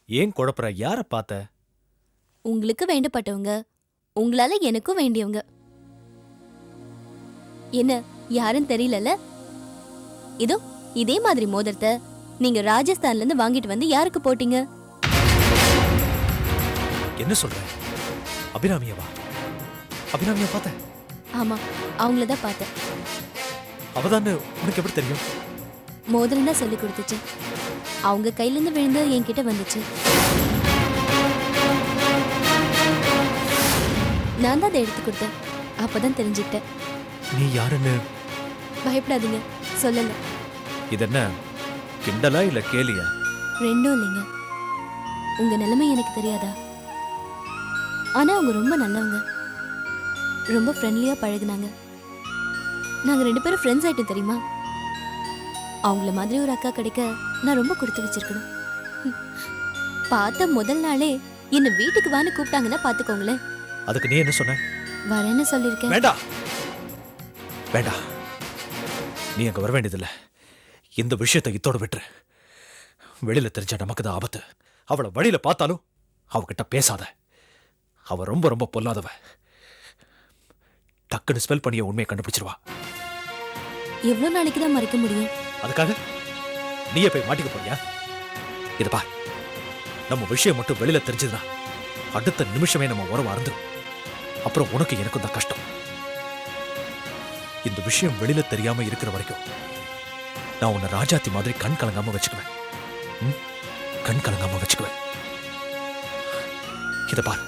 ஏன் குழப்பற? யார பார்த்த? உங்களுக்கு வேண்டப்பட்டவங்க, உங்களால எனக்கும் வேண்டியவங்க. என்ன யாருன்னு தெரியலல? இதோ இதே மாதிரி மோதிரத்தை நீங்க ராஜஸ்தான்ல இருந்து வாங்கிட்டு வந்து யாருக்கு போட்டீங்க? என்ன சொல்ற? அபிராமியவா? அபிராமியா பார்த்த? ஆமா, அவங்கள தான் பார்த்தேன். அவதான்னு உனக்கு எப்படி தெரியும்? மோதிரம் தான் சொல்லி கொடுத்துச்சு. அவங்க கையில இருந்து விழுந்து என்கிட்ட வந்துச்சு. நான் தான் அதை எடுத்து கொடுத்தேன். அப்பதான் தெரிஞ்சுக்கிட்டேன். நீ யாருன்னு? பயப்படாதீங்க, சொல்லல. இது என்ன கிண்டலா இல்ல கேலியா? ரெண்டும் இல்லைங்க. உங்க நிலைமை எனக்கு தெரியாதா? ஆனா அவங்க ரொம்ப நல்லவங்க, ரொம்ப ஃப்ரெண்ட்லியா பழகுனாங்க. நாங்க 2 பேரும் ஃப்ரெண்ட்ஸ் ஆயிட்டோம் தெரியுமா? அவங்கள மாதிரி ஒரு அக்கா கிடைக்க நான் ரொம்ப கொடுத்து வச்சிருக்கணும். பார்த்த முதல் நாளே என்ன வீட்டுக்கு வான்னு கூப்பிட்டாங்கன்னா பாத்துக்கோங்களேன். அதுக்கு நீ என்ன சொன்ன? வரேன்னு சொல்லிருக்கேன். வேண்டாம் வேண்டாம், நீ அங்க வர வேண்டியதில்ல. இந்த விஷயத்தை இத்தோட விட்டுரு. வெளியில தெரிஞ்ச நமக்கு தான் ஆபத்து. அவளை வழியில பார்த்தாலும் அவகிட்ட பேசாத. அவ ரொம்ப ரொம்ப பொல்லாதவ. டக்குன்னு ஸ்பெல் பண்ணிய உண்மையை கண்டுபிடிச்சிருவா. எவ்வளவு நாளைக்கு தான் மறைக்க முடியும்? அதுக்காக நீயே போய் மாட்டிக்க போறியா? இத பார், நம்ம விஷயம் மட்டும் வெளியில தெரிஞ்சதுன்னா அடுத்த நிமிஷமே நம்ம உறவு அறந்துடும். அப்புறம் உனக்கு எனக்கும் தான் கஷ்டம். இந்த விஷயம் வெளியில தெரியாம இருக்கிற வரைக்கும் நான் உன்னை ராஜாத்தி மாதிரி கண் கலங்காம வச்சுக்குவேன். கண் கலங்காம வச்சுக்குவேன். இத பார்,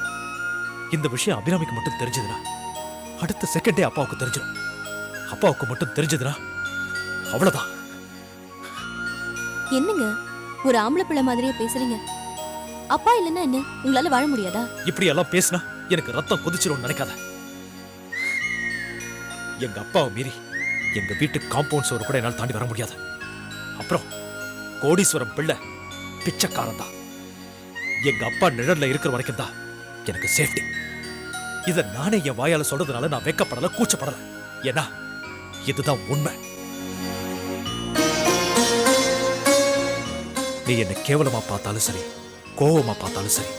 இந்த விஷயம் அபிராமிக்கு மட்டும் தெரிஞ்சதுன்னா அடுத்த செகண்டே அப்பாவுக்கு தெரிஞ்சிடும். அப்பாவுக்கு மட்டும் தெரிஞ்சதுன்னா அவ்வளவுதான். என்னங்க ஒரு ஆம்பளை பிள்ளை மாதிரியே பேசுறீங்க? அப்பா இல்லைன்னா என்ன, உங்களால வாழ முடியாதா? இப்படி எல்லாம் பேசினா எனக்கு ரத்தம் கொதிச்சிரும் நினைக்காத. எங்க அப்பாவை மீறி எங்க வீட்டு காம்பவுண்ட் சோறு கூட என்னால் தாண்டி வர முடியாது. அப்புறம் கோடீஸ்வரம் பிள்ளை பிச்சைக்காரன் தான். எங்க அப்பா நிழல்ல இருக்கிற வரைக்கும் தான் எனக்கு சேஃப்டி. இத நானே என் வாயால சொல்றதுனால நான் வெக்கப்படல, கூச்சப்படல. ஏன்னா இதுதான் உண்மை. நீ என்ன கேவலமா பார்த்தாலும் சரி, கோவமா பார்த்தாலும் சரி,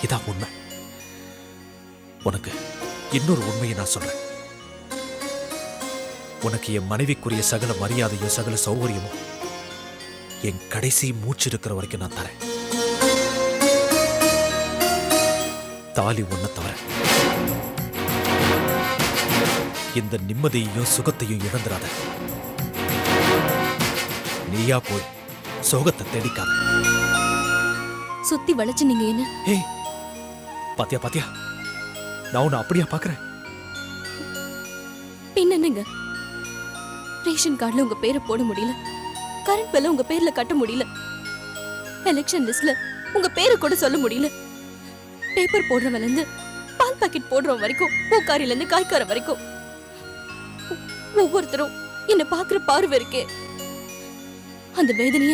இதான் உண்மை. உனக்கு இன்னொரு உண்மையை நான் சொல்றேன். உனக்கு என் மனைவிக்குரிய சகல மரியாதையும் சகல சௌகரியமும் என் கடைசி மூச்சு இருக்கிற வரைக்கும் நான் தரேன். தாலி ஒன்ன தவிர இந்த நிம்மதியையும் சுகத்தையும் இழந்துடாத. நீயா போய் சோகத்தை தேடிக்காத. சுத்தி வளைச்சு நீங்க என்ன? ஏய், பாத்தியா பாத்தியா, நான் உன்னை அப்படியா பாக்குறேன்? பின்னங்க ரேஷன் கார்டுல உங்க பேரை போட முடியல, கரண்ட் பில்ல உங்க பேர்ல கட்ட முடியல, எலெக்ஷன் லிஸ்ட்ல உங்க பேரை கூட சொல்ல முடியல. பேப்பர் போடுறவன்ல இருந்து பால் பாக்கெட் போடுறவன் வரைக்கும், பூக்காரில இருந்து காய்க்கார வரைக்கும் ஒவ்வொருத்தரும் என்ன பாக்குற பார்வை இருக்கே, அந்த வேதனைய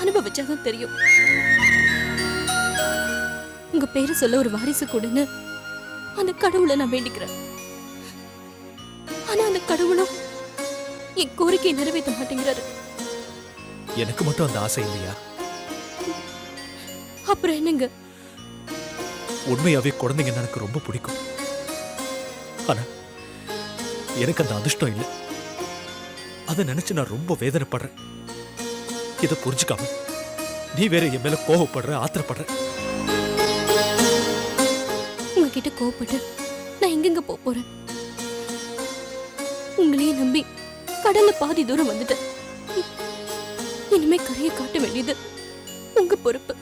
அனுபவிச்சாதான் தெரியும். உங்க பேரை சொல்ல ஒரு வாரிசு கூடன்னு அந்த கடவுளை நான் வேண்டிக்கிறேன். ஆனா அந்த கடவுளும் என் கோரிக்கையை நிறைவேற்ற மாட்டேங்கிறாரு. எனக்கு மட்டும் அந்த ஆசை இல்லையா? அப்புறம் என்னங்க? உண்மையாவே குழந்தைங்க எனக்கு ரொம்ப பிடிக்கும். ஆனா எனக்கு அந்த அதிர்ஷ்டம் இல்லை. அதை நினைச்சு நான் ரொம்ப வேதனைப்படுறேன். இதை புரிஞ்சுக்காம நீ வேற என் மேல கோவப்படுற, ஆத்திரப்படுற. உங்ககிட்ட கோவப்பட்டு நான் எங்கெங்க போறேன்? உங்களையே நம்பி கடல்ல பாதி தூரம் வந்துட்டேன். இனிமே கரையை காட்ட வேண்டியது உங்க பொறுப்பு.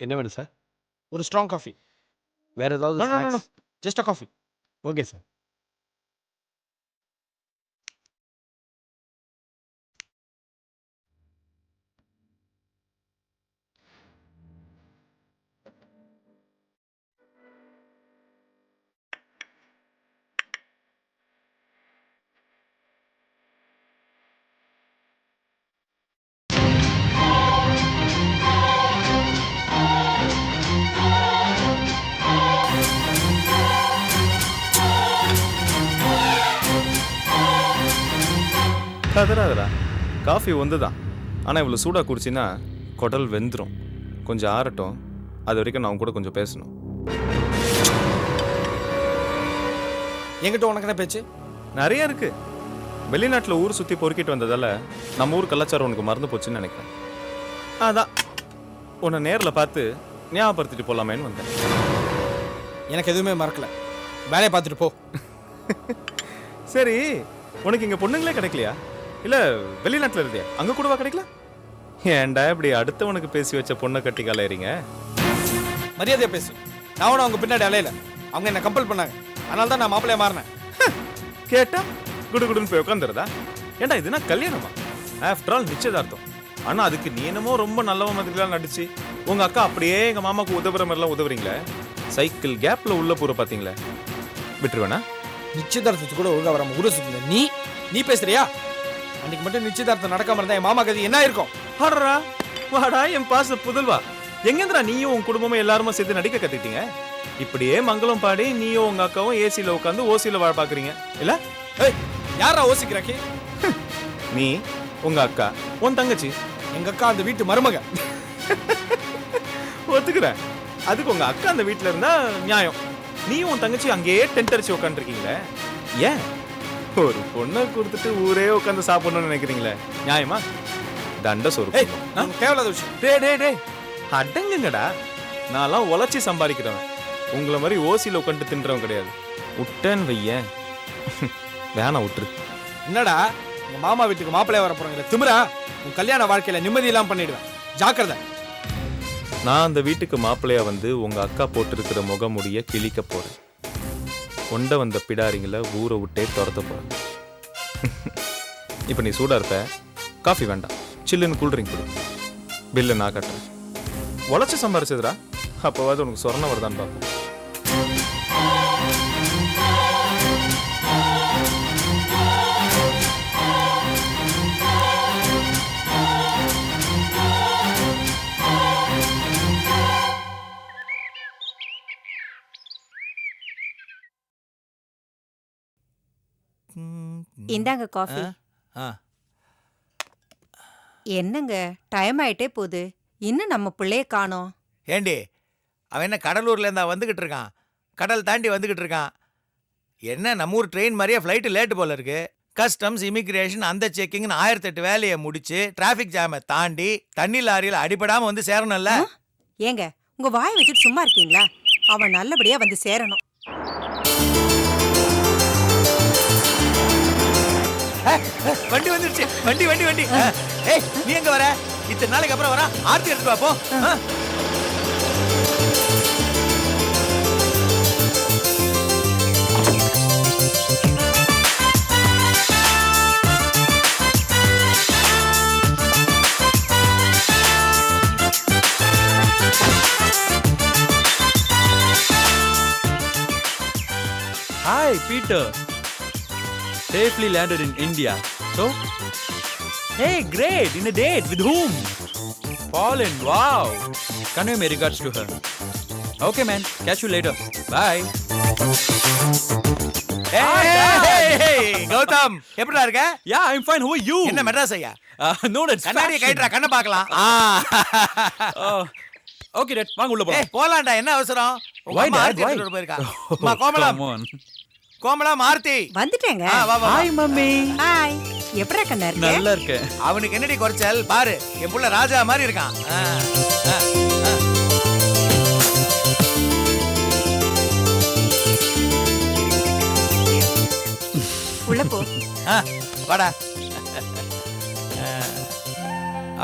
என்ன வேணும் சார்? ஒரு ஸ்ட்ராங் காஃபி. வேற ஏதாவது no no no snacks? Just a coffee. Okay sir. கதறாதடா, காஃபி வந்து தான். ஆனால் இவ்வளோ சூடாக குடிச்சின்னா குடல் வெந்துடும். கொஞ்சம் ஆறட்டும், அது வரைக்கும் நான் கூட கொஞ்சம் பேசணும். என்கிட்ட உனக்கு என்ன பேச்சு? நிறைய இருக்கு. வெளிநாட்டில் ஊர் சுற்றி பொறுக்கிட்டு வந்ததால நம்ம ஊர் கலாச்சாரம் உனக்கு மறந்து போச்சுன்னு நினைக்கிறேன். அதான் உன்னை நேரில் பார்த்து ஞாபகப்படுத்திட்டு போகலாமேன்னு வந்தேன். எனக்கு எதுவுமே மறக்கல, வேலையை பார்த்துட்டு போ. சரி, உனக்கு இங்கே பொண்ணுங்களே கிடைக்கலையா? இல்லை வெளிநாட்டில் இருந்தியா, அங்கே கூடவா கிடைக்கல? ஏன்டா இப்படி அடுத்தவனுக்கு பேசி வச்ச பொண்ணை கட்டி கலையறீங்க? மரியாதையா பேசு. நான் ஒன்றும் அவங்க பின்னாடி அலையில, அவங்க என்ன கம்பல் பண்ணாங்க, அதனால தான் நான் மாப்பிள்ளையா மாறினேன். கேட்டா குடுகுடுன்னு போய் உட்காந்துருதா? ஏன்டா இதுனா கல்யாணமா? ஆஃப்டர் ஆல் நிச்சயதார்த்தம். ஆனால் அதுக்கு நீ என்னமோ ரொம்ப நல்லவன் மாதிரிலாம் நடிச்சு உங்கள் அக்கா அப்படியே எங்கள் மாமாவுக்கு உதவுற மாதிரிலாம் உதவுறீங்களே. சைக்கிள் கேப்பில் உள்ள போகிற பார்த்தீங்களே, விட்டுருவேனா? நிச்சயதார்த்தத்துக்கு கூட ஒழுங்கா வராம ஊர சுத்தல நீ பேசுறியா? அன்னைக்கு மட்டும் நிச்சயதார்த்தம் நடக்காம இருந்தா என் மாமா கதி என்ன இருக்கும்? ஆடுறா வாடா என் பாச புதல்வா. எங்கேந்திரா நீயும் உன் குடும்பமும் எல்லாருமே சேர்த்து நடிக்க கத்துக்கிட்டீங்க? இப்படியே மங்களம் பாடி நீயும் உங்க அக்காவும் ஏசியில் உட்காந்து ஓசியில் வாழ பாக்குறீங்க இல்ல? ஏய், யாரா ஓசிக்கிறாக்கி? நீ, உங்க அக்கா, உன் தங்கச்சி. எங்க அக்கா அந்த வீட்டு மருமக. ஒத்துக்கிறேன். அதுக்கு உங்க அக்கா அந்த வீட்டுல இருந்தா நியாயம். நீயும் உன் தங்கச்சி அங்கேயே டென்ட் அடிச்சு உட்காந்துருக்கீங்களே, ஏன்? ஒரு பொண்ணை கொடுத்துட்டு ஊரே உட்காந்து சாப்பிடணும்னு நினைக்கிறீங்களே, நியாயமா? தண்ட சொரு தேவையில்லாத விஷயம். டே அடங்குங்கடா. நான்லாம் உழைச்சி சம்பாதிக்கிறவன். உங்களை மாதிரி ஓசியில் உட்காந்து தின்றவன் கிடையாது. விட்டேன்னு வையேன். வேணாம் விட்டுரு. என்னடா உங்க மாமா வீட்டுக்கு மாப்பிள்ளையா வர போறீங்க திமிரா? உன் கல்யாண வாழ்க்கையில நிம்மதி இல்லாம பண்ணிடுவேன், ஜாக்கிரதை. நான் அந்த வீட்டுக்கு மாப்பிள்ளையா வந்து உங்க அக்கா போட்டிருக்கிற முகமுடிய கிழிக்க போறேன். கொண்ட வந்த பிடாரிங்களை ஊரை விட்டே துரத்த போறேன். இப்ப நீ சூடா இருப்ப, காஃபி வேண்டாம், சில்லுன்னு கூல்ட்ரிங்க் கொடு. பில்லை நான் கட்டுறேன். உழைச்சு சம்பாரிச்சதுடா, அப்போவாது உனக்கு சொரணம் வருதான்னு பார்ப்போம். இந்தாங்க காஃபி. என்னங்க டைம் ஆயிட்டே போகுது, இன்னும் நம்ம பிள்ளைய காணோம். ஏண்டி, அவன் என்ன கடலூர்ல இருந்தா வந்துகிட்டு இருக்கான்? கடல் தாண்டி வந்துகிட்டு இருக்கான். என்ன நம்ம ஊர் ட்ரெயின் மாதிரியே ஃப்ளைட்டு லேட்டு போல இருக்கு. கஸ்டம்ஸ், இமிக்ரேஷன், அந்த செக்கிங்னு 1008 வேலையை முடிச்சு டிராஃபிக் ஜாமை தாண்டி தண்ணி லாரியில் அடிபடாம வந்து சேரணும்ல. ஏங்க உங்க வாயை வச்சுட்டு சும்மா இருக்கீங்களா? அவன் நல்லபடியா வந்து சேரணும். வண்டி வந்துருச்சு, வண்டி வண்டி வண்டி. ஏய், நீ எங்க வர? இத்தனை நாளைக்கு அப்புறம் வர, ஆர்த்தி எடுத்து பாப்போம். Hi, Peter. Safely landed in India. So? Hey, great. In a date. With whom? Poland. Wow. Convey my regards to her. Okay, man. Catch you later. Bye. Gautham, எப்படிடா இருக்க? Yeah, I'm fine. Who are you? என்ன மெட்ராஸ் ஐயா? No, that's கண்ணாடியை fashion. கைட்றா, கண்ணை பார்க்கலாம். Okay, Dad. வாங்க உள்ள போலாம். போலாம்டா, என்ன அவசரம்? Why, Dad? ஆர்த்தி Why? எடுத்துட்டு போயிருக்கா. அம்மா கோமலம், Come on. கோமலம், ஆர்த்தி. வந்துட்டேங்க. வா வா. Hi, mummy. ஹாய், எப்படா கண்ணா இருக்க? நல்லா இருக்கேன். அவனுக்கு என்னடி குறைச்சல் பாரு, என் புள்ள ராஜா மாதிரி இருக்கான். உள்ள போ. வாடா.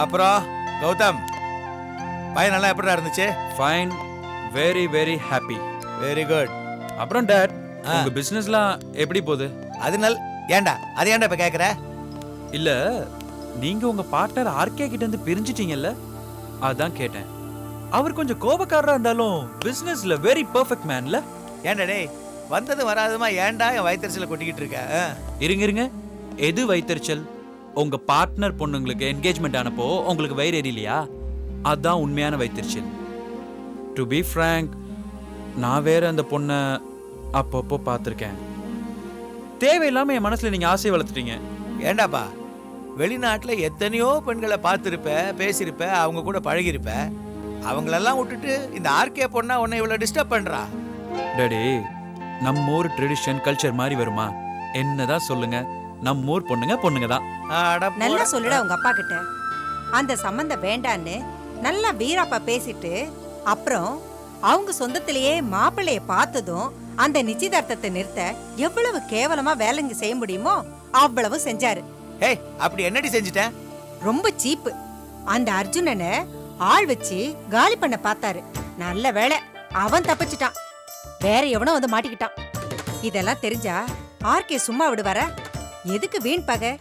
அப்புறம் கௌதம், பையன் நல்லா எப்படிடா இருந்துச்சு? Fine. Very, very happy. Very good. அப்புறம் டாட், உங்க பிசினஸ்லாம் எப்படி போகுது? ஏண்டா அது ஏன்டா இப்ப கேக்குற? இல்ல, நீங்க உங்க பார்ட்னர் ஆர்கே கிட்ட இருந்து பிரிஞ்சிட்டீங்கல்ல, அதான் கேட்டேன். அவர் கொஞ்சம் கோபக்காரரா இருந்தாலும் பிசினஸ்ல வெரி பெர்ஃபெக்ட் மேன்ல. ஏண்டா டேய், வந்தது வராதுமா ஏன்டா என் வயிற்றுல கொட்டிக்கிட்டு இருக்க? இருங்க, எது வைத்தறிச்சல்? உங்க பார்ட்னர் பொண்ணுங்களுக்கு என்கேஜ்மெண்ட் ஆனப்போ உங்களுக்கு வயிறு எரியலையா? அதான் உண்மையான வைத்தறிச்சல். டு பி ஃப்ராங்க், நான் வேற அந்த பொண்ணை அப்பப்போ பார்த்துருக்கேன். தேவையில்லாம என் மனசுல நீங்க ஆசையை வளர்த்துட்டீங்க. ஏண்டாப்பா, வெளிநாட்டுல எத்தனையோ பெண்களை பார்த்துருப்ப, பேசியிருப்ப, அவங்க கூட பழகியிருப்ப. அவங்களெல்லாம் விட்டுட்டு இந்த ஆர்கே பொண்ணா உன்னை இவ்வளவு டிஸ்டர்ப் பண்றா. டாடி நம்ம ஊர் ட்ரெடிஷன் கல்ச்சர் மாதிரி வருமா? என்னதான் சொல்லுங்க, நம்ம ஊர் பொண்ணுங்க பொண்ணுங்க தான். அட நல்லா போடா. சொல்லுடா உங்க அப்பா கிட்ட. அந்த சம்பந்தம் வேண்டான்னு நல்லா வீராப்பா பேசிட்டு அப்புறம் அவங்க சொந்தத்திலேயே மாப்பிள்ளைய பார்த்ததும் அந்த நிச்சயதார்த்தத்தை நிறுத்த எவ்வளவு கேவலமா வேலைங்க செய்ய முடியுமோ அவ்வளவு செஞ்சாரு. ஏய், அப்படி என்னடி செஞ்சுட்டேன்? ரொம்ப சீப்பு. அந்த அர்ஜுனனை ஆள் வச்சு காலி பண்ண பார்த்தாரு. நல்ல வேளை அவன் தப்பிச்சிட்டான். வேற எவனோ வந்து மாட்டிக்கிட்டான். இதெல்லாம் தெரிஞ்சா ஆர்கே சும்மா விடுவாரா? எதுக்கு வீண் பகை?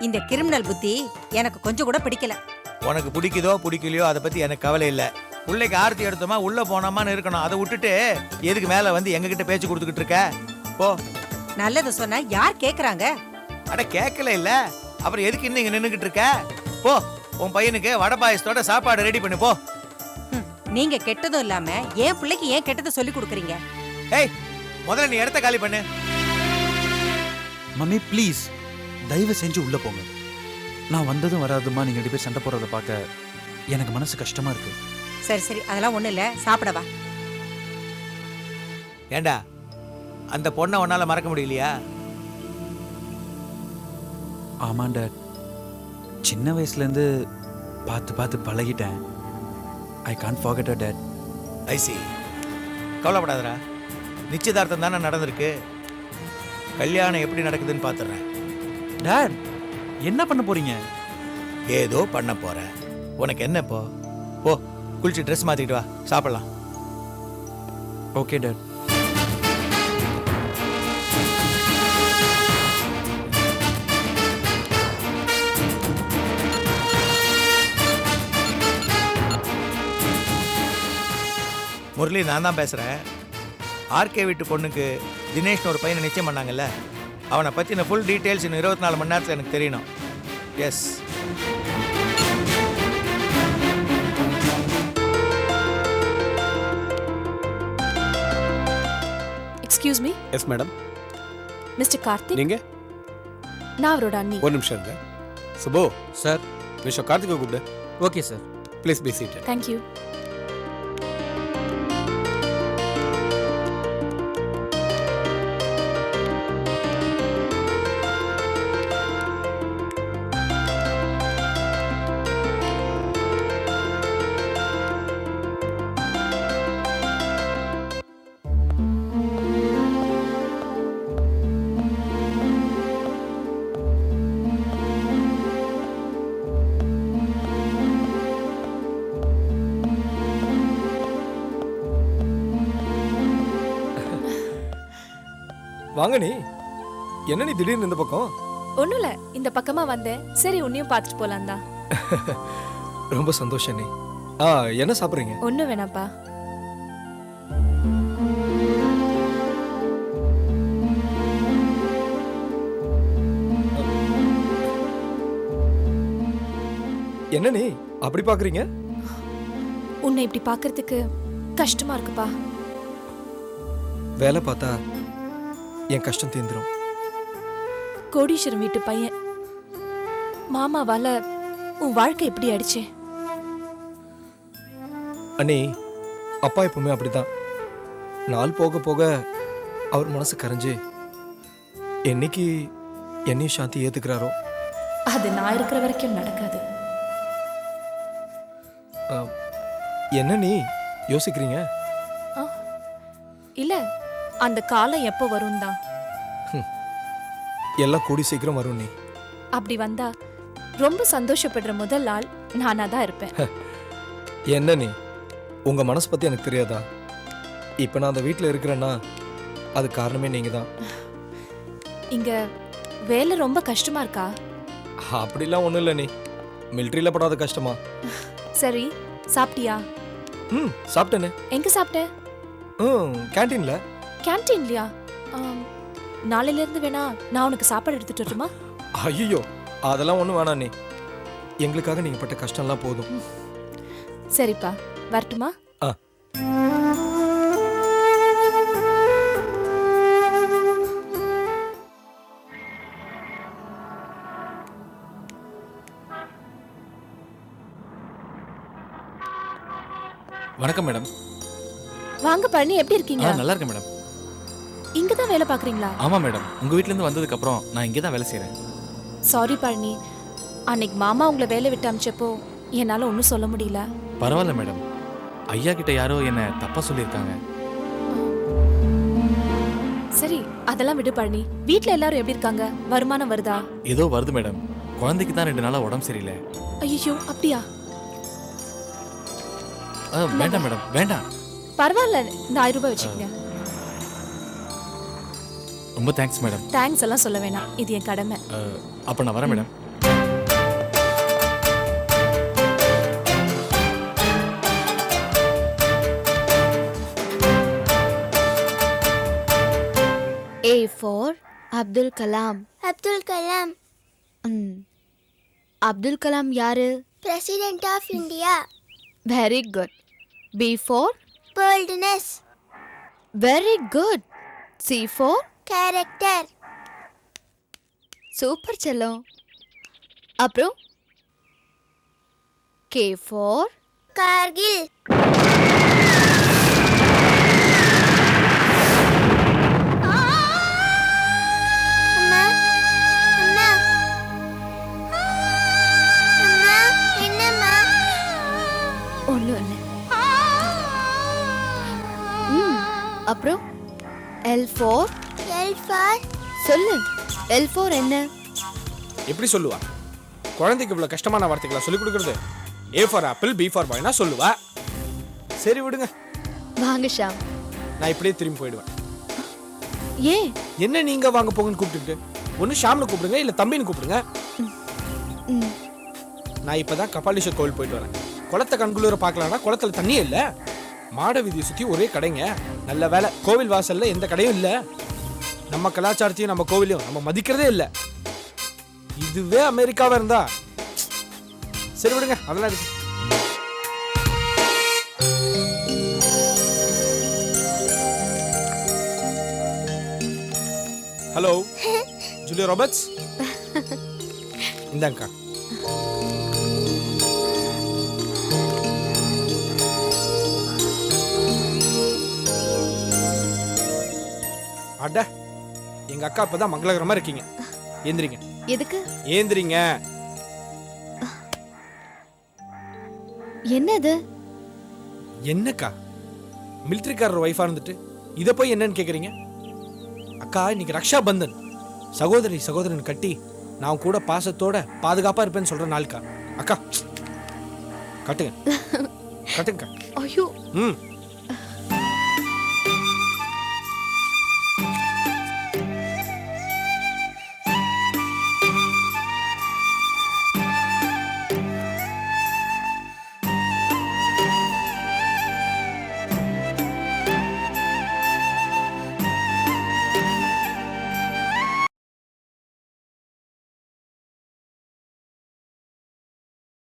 இந்த கிரிமினல் புத்தி எனக்கு கொஞ்சம் கூட பிடிக்கல. உனக்கு பிடிக்குதோ பிடிக்கலையோ அதை பத்தி எனக்கு கவலை இல்ல. பிள்ளைக்கு ஆர்த்தி எடுத்தோமா உள்ள போனோமான்னு இருக்கணும். அதை விட்டுட்டு எதுக்கு மேல வந்து எங்க கிட்ட பேச்சு கொடுத்துக்கிட்டு இருக்க? போ. நல்லது சொன்னா யார் கேக்குறாங்க? அட கேட்கல இல்ல, அப்புறம் எதுக்கு இன்னும் இங்க நின்னுகிட்டு இருக்க? போ, உன் பையனுக்கு வடை பாயசத்தோட சாப்பாடு ரெடி பண்ணு போ. நீங்க கெட்டதும் இல்லாம என் பிள்ளைக்கு ஏன் கெட்டதை சொல்லி கொடுக்குறீங்க? ஏய், முதல்ல நீ இடத்த காலி பண்ணு. மம்மி ப்ளீஸ் தயவு செஞ்சு உள்ள போங்க. நான் வந்ததும் வராதுமா நீங்க 2 பேர் சண்டை போடுறத பார்க்க எனக்கு மனசு கஷ்டமா இருக்கு. சரி சரி, அதெல்லாம் ஒண்ணு இல்ல, சாப்பிடவா. ஏண்டா, அந்த பொண்ணை உன்னால மறக்க முடியலையா? ஆமா டாட், சின்ன வயசுல இருந்து பார்த்து பார்த்து பழகிட்டேன். I can't forget her dad. I see, கவலைப்படாதடா. நிச்சயதார்த்தம் தானே நடந்திருக்கு. கல்யாணம் எப்படி நடக்குதுன்னு பார்த்துடுறேன். டாட் என்ன பண்ண போறீங்க? ஏதோ பண்ண போறேன். உனக்கு என்ன இப்போ? போ, குளிச்சு ட்ரெஸ் மாத்திக்கிட்டு வா, சாப்பிடலாம். Okay dot. முரளி, நான் தான் பேசுறேன். ஆர்கே வீட்டு பொண்ணுக்கு தினேஷ்னு ஒரு பையனை நிச்சயம் பண்ணாங்கல்ல, அவனை பற்றின ஃபுல் டீட்டெயில்ஸ் இன்னும் 24 மணி நேரத்தில் எனக்கு தெரியணும். Yes. Excuse me, yes madam. Mister Karthik. நீங்க? நான் அவரோட அண்ணி. ஒரு நிமிஷம் இருங்க. சுபோ சார். மிஸ்டர் கார்த்திகை கூப்பிடு. Okay sir. Please be seated. Thank you. வாங்க நீ. என்ன நீ திடீர்னு இந்த பக்கம்? ஒண்ணும் இல்ல, இந்த பக்கமா வந்தேன். சரி, உன்னையும் பார்த்துட்டு போலாம் தான். ரொம்ப சந்தோஷம் நீ. என்ன சாப்பிடுறீங்க? ஒண்ணும் வேணாப்பா. என்ன நீ அப்படி பாக்குறீங்க? உன்னை இப்படி பார்க்கிறதுக்கு கஷ்டமா இருக்குப்பா. வேலை பார்த்தா என் கஷ்டம் தீந்துரும். கோடீஸ்வரம் வீட்டு பையன், மாமாவால உன் வாழ்க்கை எப்படி ஆயிடுச்சே? அண்ணி, அப்பா எப்பவுமே அப்படிதான். நாள் போக போக அவர் மனசு கரைஞ்சு என்னைக்கு என்னையும் சாந்தி ஏத்துக்கிறாரோ. அது நான் இருக்கிற வரைக்கும் நடக்காது. என்ன நீ யோசிக்கிறீங்க? இல்ல, அந்த காலம் எப்போ வரும் தான். எல்லாம் கூடி சீக்கிரம் வரும் நீ. அப்படி வந்தா ரொம்ப சந்தோஷப்படுற முதல் ஆள் நானா தான் இருப்பேன். என்ன நீ, உங்க மனசு பத்தி எனக்கு தெரியாதா? இப்ப நான் அந்த வீட்டுல இருக்கிறேன்னா அது காரணமே நீங்க தான். இங்க வேலை ரொம்ப கஷ்டமா இருக்கா? அப்படிலாம் ஒண்ணும் இல்லை நீ. மிலிட்ரியில படாத கஷ்டமா? சரி, சாப்பிட்டியா? சாப்பிட்டேனே. எங்க சாப்பிட்ட? கேன்டீன்ல. கேன்டீன்லயா? நாளையில இருந்து வேணா நான் உனக்கு சாப்பாடு எடுத்துட்டு வரட்டுமா? ஐயோ, அதெல்லாம் ஒண்ணும் வேணாம் நீ. எங்களுக்காக நீங்க பட்ட கஷ்டம்லாம் போதும். சரிப்பா, வரட்டுமா? வணக்கம் மேடம். வாங்க பழனி, எப்படி இருக்கீங்க? நல்லா இருக்கேன் மேடம். இங்க தான் வேலை பாக்குறீங்களா? ஆமா மேடம், உங்க வீட்ல இருந்து வந்ததுக்கு அப்புறம் நான் இங்கே தான் வேலை செய்றேன். சாரி பழனி, அன்னைக்கு மாமா உங்களை வேலை விட்டு அமிச்சப்போ என்னால ஒன்றும் சொல்ல முடியல. பரவாயில்ல மேடம், ஐயா கிட்ட யாரோ என்ன தப்பா சொல்லியிருக்காங்க. சரி, அதெல்லாம் விடு பழனி. வீட்ல எல்லாரும் எப்படி இருக்காங்க? வருமானம் வருதா? ஏதோ வருது மேடம். குழந்தைக்கு தான் 2 நாளா உடம்பு சரியில்லை. ஐயோ, அப்படியா? வேண்டாம் மேடம், வேண்டாம். பரவாயில்ல, இந்த 1000 ரூபாய் வச்சுக்கோங்க. ரொம்ப தேங்க்ஸ் மேடம். தேங்க்ஸ் எல்லாம் சொல்ல வேணாம், இது என் கடமை. அப்ப நான் வரேன் madam. A for Abdul Kalam. Abdul Kalam. Abdul Kalam யாரு? President of India. Very good. B for boldness. Very good. C for character. Super செல்லம். அப்புறம் K for கார்கில். அம்மா, அம்மா, அம்மா, என்னம்மா? ஒன்றும் இல்லை. அப்புறம் L for எல் ஃபார் சொல்லு. L for என்ன? எப்படி சொல்லுவா? குழந்தைக்கு இவ்வளோ கஷ்டமான வார்த்தைகளை சொல்லிக் கொடுக்குறது. A for apple, B for பாய்னா சொல்லுவா. சரி விடுங்க, வாங்க ஷாம். நான் இப்படியே திரும்பி போயிடுவேன். ஏன்? என்ன நீங்க வாங்க போங்கன்னு கூப்பிட்டுட்டு, ஒன்று ஷாம்னு கூப்பிடுங்க, இல்லை தம்பின்னு கூப்பிடுங்க. நான் இப்பதான் கபாலீஸ்வர் கோவில் போயிட்டு வரேன். குளத்தை கண்குளிர பார்க்கலாம்னா குளத்துல தண்ணியே இல்லை. மாட வீதியை சுற்றி ஒரே கடைங்க. நல்ல வேலை கோவில் வாசல்ல எந்த கடையும் இல்லை. நம்ம கலாச்சாரத்தையும் நம்ம கோவிலையும் நம்ம மதிக்கிறதே இல்லை. இதுவே அமெரிக்காவா இருந்தா சரி விடுங்க, அதெல்லாம் இருக்கு. ஹலோ ஜூலியா ராபர்ட்ஸ், இந்தாங்கக்கா. அட, எங்க அக்கா இப்பதான் மங்களகரமா இருக்கீங்க. ஏந்திரிங்க. எதுக்கு? ஏந்திரிங்க. என்னது? என்னக்கா, மிலிட்டரிக்காரர் ஒய்ஃபா இருந்துட்டு இதை போய் என்னன்னு கேக்குறீங்க? அக்கா, இன்னைக்கு ரக்ஷா பந்தன். சகோதரி சகோதரன் கட்டி நான் கூட பாசத்தோட பாதுகாப்பா இருப்பேன்னு சொல்ற நாளுக்கா. அக்கா கட்டுங்க, கட்டுங்க. ஐயோ.